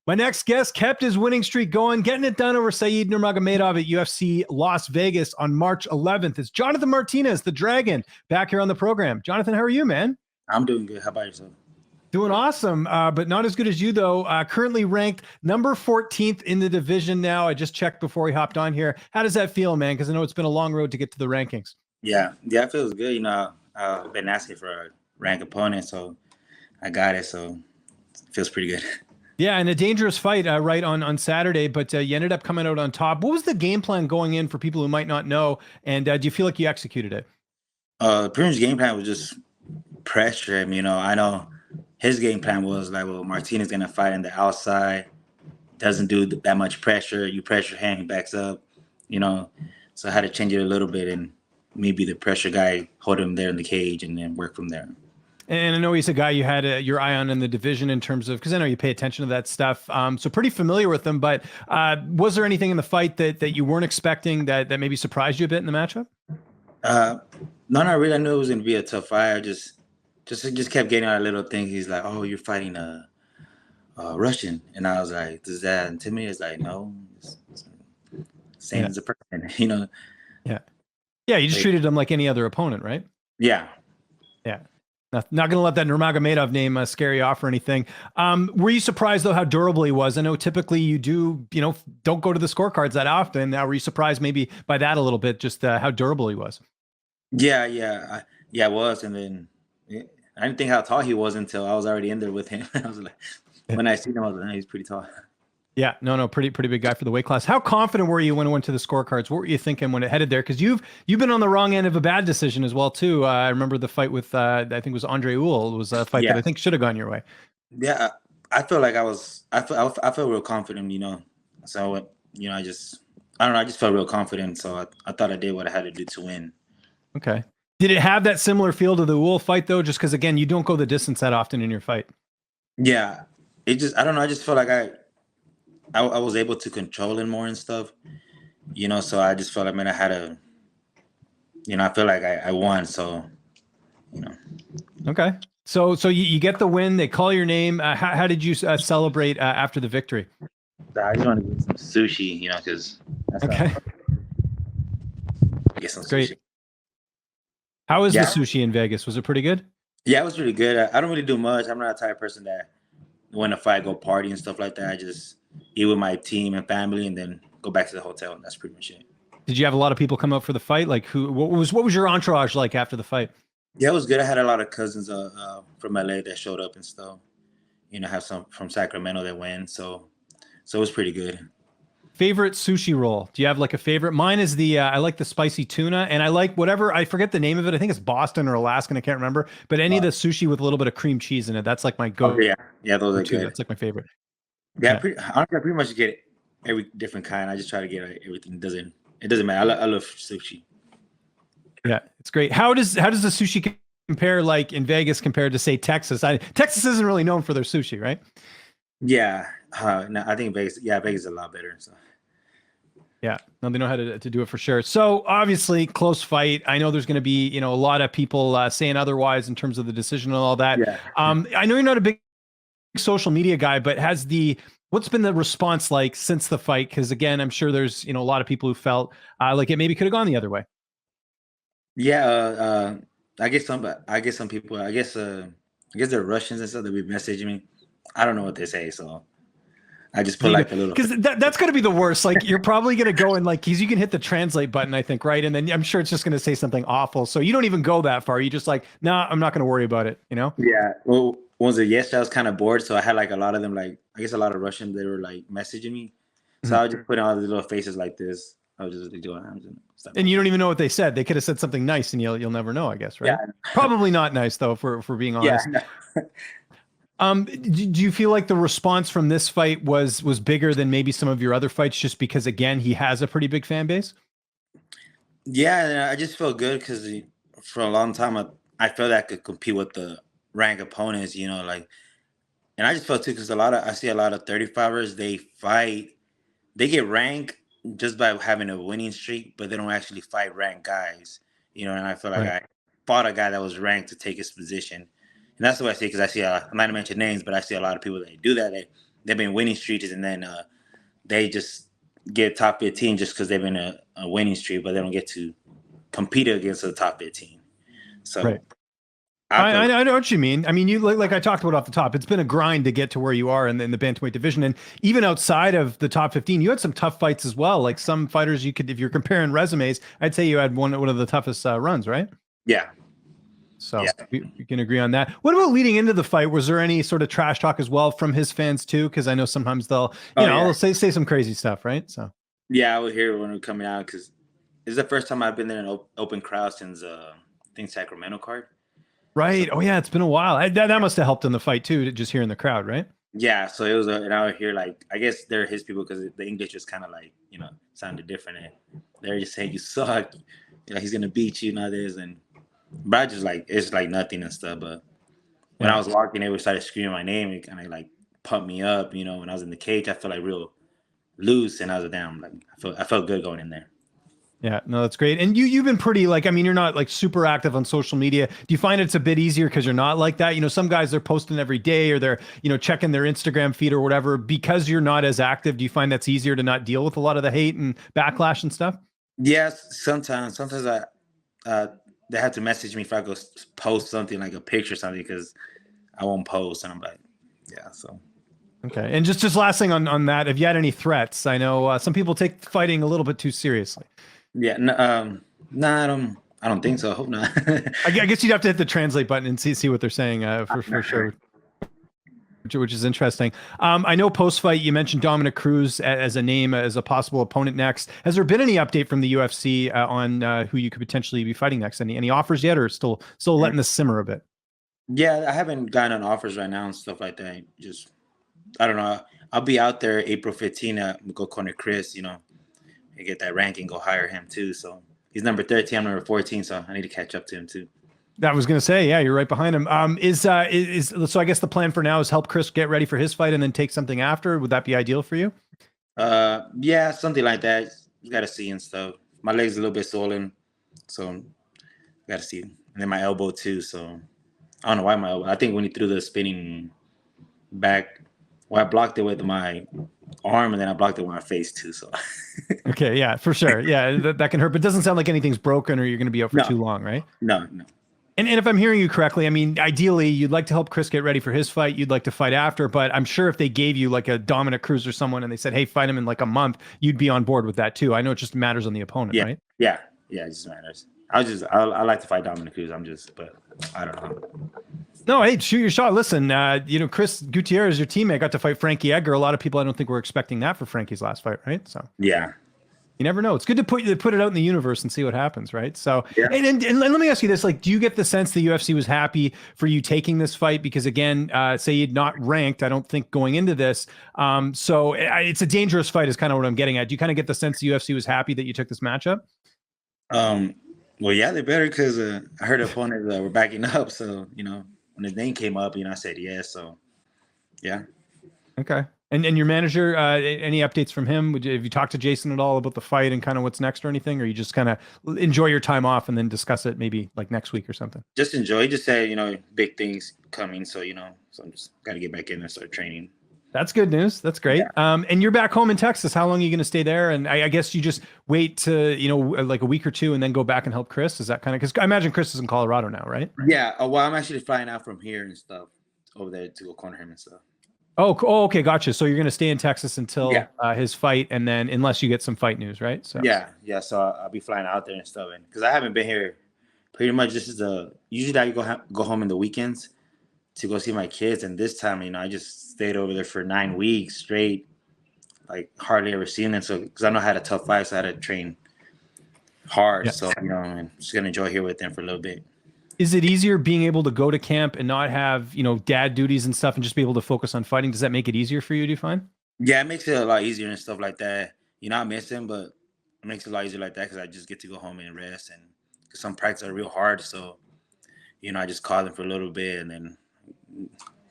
My next guest kept his winning streak going, getting it done over Said Nurmagomedov at UFC Las Vegas on March 11th. It's Jonathan Martinez, the Dragon, back here on the program. Jonathan, how are you, man? I'm doing good. How about yourself? Doing awesome, but not as good as you, though. Currently ranked number 14th in the division now. I just checked before we hopped on here. How does that feel, man? Because I know it's been a long road to get to the rankings. Yeah, it feels good. I've been asking for a rank opponent, so I got it. So it feels pretty good. Yeah, and a dangerous fight right on Saturday, but you ended up coming out on top. What was the game plan going in for people who might not know? And do you feel like you executed it? Pretty much game plan was just pressure him. I know his game plan was like, well, Martinez gonna fight in the outside, doesn't do that much pressure. You pressure him, he backs up. So I had to change it a little bit and me be the pressure guy, hold him there in the cage, and then work from there. And I know he's a guy you had your eye on in the division in terms of, because I know you pay attention to that stuff. So pretty familiar with him, but was there anything in the fight that you weren't expecting that maybe surprised you a bit in the matchup? No, not really. I knew it was going to be a tough fight. I just kept getting out little things. He's like, oh, you're fighting a Russian. And I was like, does that intimidate? It's like, no, it's same as a person, Yeah. Yeah, you just treated him like any other opponent, right? Yeah. Yeah. Not going to let that Nurmagomedov name scare you off or anything. Were you surprised, though, how durable he was? I know typically you don't go to the scorecards that often. Were you surprised maybe by that a little bit, just how durable he was? Yeah, I was. And then I didn't think how tall he was until I was already in there with him. I was like, when I seen him, I was like, he's pretty tall. Yeah, no, pretty big guy for the weight class. How confident were you when it went to the scorecards? What were you thinking when it headed there? Because you've been on the wrong end of a bad decision as well too. I remember the fight with I think it was Andre Uhl. It was a fight that I think should have gone your way. Yeah, I feel like I felt real confident. So I don't know. I just felt real confident. So I thought I did what I had to do to win. Okay. Did it have that similar feel to the Uhl fight though? Just because again, you don't go the distance that often in your fight. Yeah, I don't know. I just felt like I was able to control it more and stuff, so I just felt like, man, I had to, I feel like I won. So, Okay. So you get the win. They call your name. How did you celebrate after the victory? I just want to get some sushi, because that's okay. Get some Great. Sushi. How was the sushi in Vegas? Was it pretty good? Yeah, it was really good. I don't really do much. I'm not a type of person that when a fight go party and stuff like that. I just eat with my team and family and then go back to the hotel, and that's pretty much it. Did you have a lot of people come out for the fight? Like what was your entourage like after the fight? Yeah, it was good. I had a lot of cousins from LA that showed up and stuff. I have some from Sacramento that went, so it was pretty good. Favorite sushi roll? Do you have like a favorite? Mine is the I like the spicy tuna, and I like whatever, I forget the name of it. I think it's Boston or Alaskan. I can't remember, but any of the sushi with a little bit of cream cheese in it, that's like my go. Oh, yeah, those are good. That's like my favorite. Yeah, honestly, I pretty much get every different kind. I just try to get everything. It doesn't matter. I love sushi. Yeah, it's great. How does the sushi compare, like in Vegas compared to say Texas? Texas isn't really known for their sushi, right? Yeah, no, I think Vegas. Yeah, Vegas is a lot better. So. Yeah, no, they know how to do it for sure. So obviously, close fight. I know there's going to be a lot of people saying otherwise in terms of the decision and all that. Yeah. I know you're not a big social media guy, but what's been the response like since the fight? Because again, I'm sure there's a lot of people who felt like it maybe could have gone the other way. Yeah, I guess some people. I guess they're Russians and stuff that be messaging me. I don't know what they say, so I just put like a little. Because that's going to be the worst. Like you're probably going to go and because you can hit the translate button, I think, right? And then I'm sure it's just going to say something awful. So you don't even go that far. You just like, nah, I'm not going to worry about it. Yeah. Well, was it yesterday? I was kind of bored, so I had like a lot of them. Like I guess a lot of Russians, they were like messaging me. So I was just putting all these little faces like this. I was just doing stuff. And you don't even know what they said. They could have said something nice, and you'll never know, I guess, right? Yeah. Probably not nice though, if we're being honest. Yeah. Do you feel like the response from this fight was bigger than maybe some of your other fights, just because again he has a pretty big fan base? Yeah, I just felt good because for a long time I felt I could compete with the rank opponents, and I just felt too because I see a lot of 35ers. They get ranked just by having a winning streak, but they don't actually fight ranked guys, And I feel like I fought a guy that was ranked to take his position. And that's what I see, because I see I'm not going to mention names, but I see a lot of people that do that. they've been winning streaks, and then they just get top 15 just because they've been a winning streak, but they don't get to compete against the top 15. So right. I know what you mean. I mean, you like I talked about off the top. It's been a grind to get to where you are in the bantamweight division, and even outside of the top 15, you had some tough fights as well. Like some fighters, you could, if you're comparing resumes, I'd say you had one of the toughest runs, right? Yeah. So we can agree on that. What about leading into the fight? Was there any sort of trash talk as well from his fans too? Because I know sometimes they'll, they'll say some crazy stuff, right? So yeah, I would hear when we're coming out because it's the first time I've been in an open crowd since I think Sacramento card. Right. Oh yeah, it's been a while. That must have helped in the fight too, just hearing the crowd, right? Yeah. So it was, and I would hear like, I guess they're his people because the English was kind of like, sounded different, and they're just saying you suck. He's gonna beat you, not this, but I just like it's like nothing and stuff. But when I was walking, they would start screaming my name and kind of like pump me up. When I was in the cage, I felt like real loose, and I was down. Like I felt good going in there. Yeah, no, that's great. And you've been pretty, like, I mean, you're not like super active on social media. Do you find it's a bit easier because you're not like that? Some guys are posting every day, or they're, checking their Instagram feed or whatever. Because you're not as active, do you find that's easier to not deal with a lot of the hate and backlash and stuff? Yes, sometimes they have to message me if I go post something like a picture or something because I won't post, and I'm like, yeah, so. Okay. And just last thing on that, have you had any threats? I know some people take fighting a little bit too seriously. Yeah, no, I don't think so. I hope not. I guess you'd have to hit the translate button and see what they're saying for sure, which is interesting. I know post fight you mentioned Dominic Cruz as a name, as a possible opponent next. Has there been any update from the UFC on who you could potentially be fighting next? Any offers yet, or still letting this simmer a bit? Yeah, I haven't gotten offers right now and stuff like that. Just I don't know. I'll be out there April 15th. Go corner Chris. And get that ranking, go hire him too. So he's number 13, I'm number 14. So I need to catch up to him too. I was going to say, yeah, you're right behind him. So I guess the plan for now is help Chris get ready for his fight and then take something after. Would that be ideal for you? Yeah, something like that. You got to see and stuff. My leg's a little bit swollen, so got to see. And then my elbow too. So I don't know why my elbow. I think when he threw the spinning back, I blocked it with my arm, and then I blocked it with my face too. So okay, yeah, for sure. Yeah, that can hurt, but it doesn't sound like anything's broken or you're going to be out for too long, right? No. And if I'm hearing you correctly, I mean, ideally, you'd like to help Chris get ready for his fight. You'd like to fight after, but I'm sure if they gave you like a Dominic Cruz or someone and they said, hey, fight him in like a month, you'd be on board with that too. I know it just matters on the opponent, right? Yeah, it just matters. I like to fight Dominic Cruz. But I don't know. No, hey, shoot your shot. Listen, Chris Gutierrez, your teammate, got to fight Frankie Edgar. A lot of people, I don't think, were expecting that for Frankie's last fight, right? So yeah, you never know. It's good to put it out in the universe and see what happens, right? So, and let me ask you this: like, do you get the sense the UFC was happy for you taking this fight? Because again, say you'd not ranked, I don't think going into this. So it's a dangerous fight, is kind of what I'm getting at. Do you kind of get the sense the UFC was happy that you took this matchup? Well, yeah, they better because I heard opponents were backing up. So when his name came up, I said yes. So, yeah. Okay. And your manager, any updates from him? Have you talked to Jason at all about the fight and kind of what's next or anything? Or you just kind of enjoy your time off and then discuss it maybe like next week or something? Just enjoy. He just said, big things coming. So, so I'm just got to get back in and start training. That's good news. That's great. Yeah. And you're back home in Texas. How long are you going to stay there? And I guess you just wait to, like a week or two and then go back and help Chris. Is that kind of, because I imagine Chris is in Colorado now, right? Yeah. Well, I'm actually flying out from here and stuff over there to go corner him and stuff. Oh, okay. Gotcha. So you're going to stay in Texas until his fight. And then unless you get some fight news, right? So yeah. So I'll be flying out there and stuff. And because I haven't been here pretty much, this is usually I go home in the weekends to go see my kids. And this time, I just stayed over there for 9 weeks straight, like hardly ever seen them. So, because I know I had a tough fight, so I had to train hard. Yeah. So, I'm just going to enjoy here with them for a little bit. Is it easier being able to go to camp and not have, dad duties and stuff and just be able to focus on fighting? Does that make it easier for you, do you find? Yeah, it makes it a lot easier and stuff like that. I miss him, but it makes it a lot easier like that because I just get to go home and rest. And because some practices are real hard. So, I just call them for a little bit and then,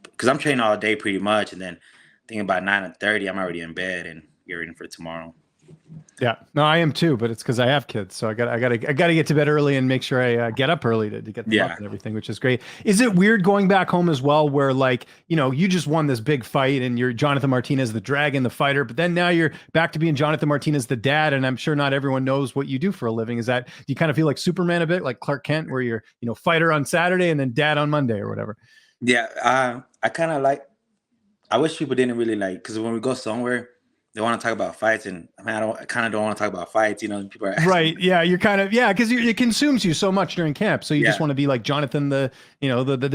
because I'm training all day pretty much, and then thinking about 9:30, I'm already in bed and getting ready for tomorrow. Yeah, no, I am too, but it's because I have kids, so I got to get to bed early and make sure I get up early to get them up Yeah. and everything, which is great. Is it weird going back home as well, where like you just won this big fight and you're Jonathan Martinez, the Dragon, the fighter, but then now you're back to being Jonathan Martinez, the dad, and I'm sure not everyone knows what you do for a living. Is that do you kind of feel like Superman a bit, like Clark Kent, where you're fighter on Saturday and then dad on Monday or whatever? Yeah. I kind of like. I wish people didn't really like because when we go somewhere, they want to talk about fights, and I mean, I kind of don't want to talk about fights. People are asking. Right. Yeah. You're kind of, yeah, because it consumes you so much during camp. So you just Yeah. want to be like Jonathan, the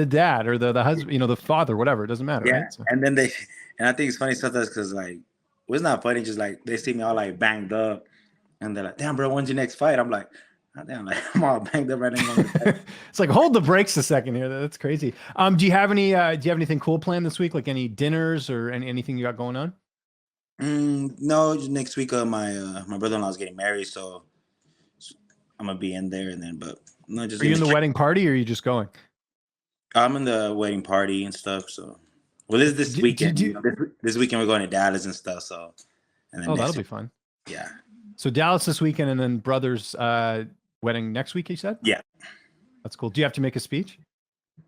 dad or the husband, the father, whatever. It doesn't matter. Yeah. Right. So. And then and I think it's funny sometimes because like, well, it's not funny. Just like they see me all like banged up, and they're like, "Damn, bro, when's your next fight?" I'm like, "Oh, damn, like I'm all banged up right now." It's like, hold the brakes a second here. That's crazy. Do you have anything cool planned this week? Like any dinners or anything you got going on? No, just next week, my brother-in-law is getting married, so I'm gonna be in there, and then, but no, just Are you in the wedding party or are you just going? I'm in the wedding party and stuff. So, well, this weekend, this weekend we're going to Dallas and stuff. So, and then that'll be fun. Yeah. So Dallas this weekend, and then brother's wedding next week. You said? Yeah. That's cool. Do you have to make a speech?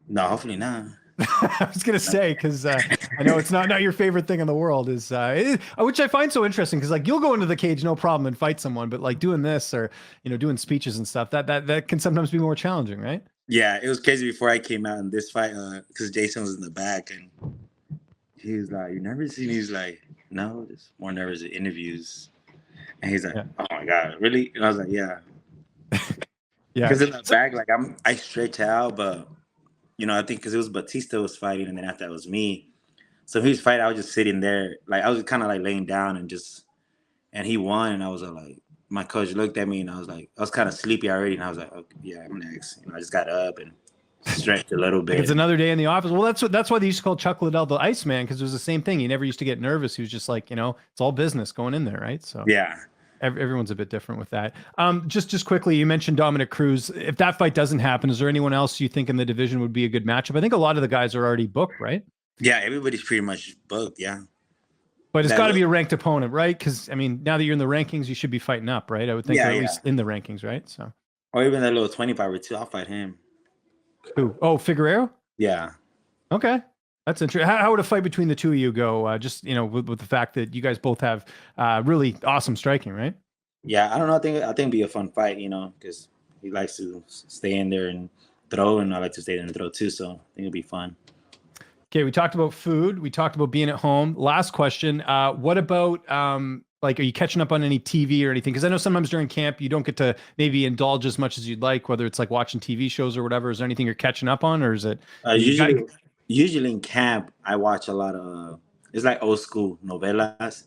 No, hopefully not. I was gonna say because I know it's not your favorite thing in the world is which I find so interesting because like you'll go into the cage no problem and fight someone, but like doing this or doing speeches and stuff that can sometimes be more challenging, right? Yeah, it was crazy before I came out in this fight because Jason was in the back and he was like, "You nervous?" And he's like, "No, just more nervous at interviews." And he's like, "Oh my god, really?" And I was like, "Yeah." Yeah. Because in the back, like I stretch out, but I think because it was Batista was fighting, and then after that was me. So he was fighting, I was just sitting there, like I was kind of like laying down and he won, and I was like, my coach looked at me, and I was kind of sleepy already, and I was like, okay, yeah, I'm next. I just got up and stretched a little bit. It's another day in the office. Well, that's why they used to call Chuck Liddell the Iceman because it was the same thing. He never used to get nervous. He was just like, it's all business going in there, right? So yeah. Everyone's a bit different with that. Just quickly, you mentioned Dominic Cruz. If that fight doesn't happen, is there anyone else you think in the division would be a good matchup? I think a lot of the guys are already booked, right? Yeah, everybody's pretty much booked. Yeah, but it's got to be a ranked opponent, right? Because I mean, now that you're in the rankings, you should be fighting up, right? I would think, at least in the rankings, right? So, or even that little 25 or two, I'll fight him. Who? Oh, Figueiredo. Yeah. Okay. That's interesting. How would a fight between the two of you go? Just with the fact that you guys both have really awesome striking, right? Yeah, I don't know. I think it'd be a fun fight, because he likes to stay in there and throw, and I like to stay there and throw too. So I think it'll be fun. Okay, we talked about food. We talked about being at home. Last question: what about like, are you catching up on any TV or anything? Because I know sometimes during camp you don't get to maybe indulge as much as you'd like, whether it's like watching TV shows or whatever. Is there anything you're catching up on, or is it usually in camp I watch a lot of it's like old school novelas.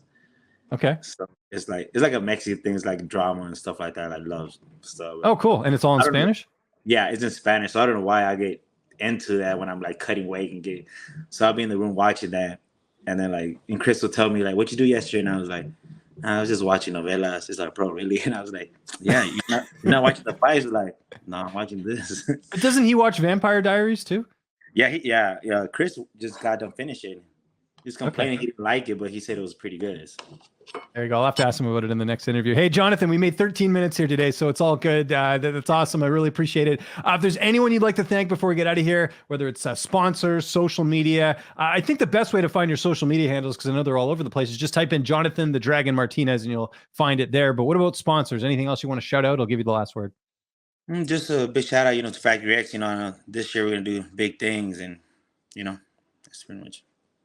Okay. So it's like a Mexican thing. It's like drama and stuff like that. I love stuff. Oh, cool. And it's all in Spanish? Yeah, it's in Spanish. So I don't know why I get into that when I'm like cutting weight and so I'll be in the room watching that. And then and Chris will tell me like, "What you do yesterday?" And I was like, "I was just watching novelas." It's like, "Bro, really?" And I was like, "Yeah, you're not watching the fights?" Like, "No, I'm watching this." But doesn't he watch Vampire Diaries too? Yeah, Chris just got done finishing. He's complaining he didn't like it, but he said it was pretty good. There you go. I'll have to ask him about it in the next interview. Hey, Jonathan, we made 13 minutes here today, so it's all good. That's awesome. I really appreciate it. If there's anyone you'd like to thank before we get out of here, whether it's sponsors, social media, I think the best way to find your social media handles, because I know they're all over the place, is just type in Jonathan the Dragon Martinez and you'll find it there. But what about sponsors? Anything else you want to shout out? I'll give you the last word. Just a big shout out, to Factory X. This year we're gonna do big things, and that's pretty much.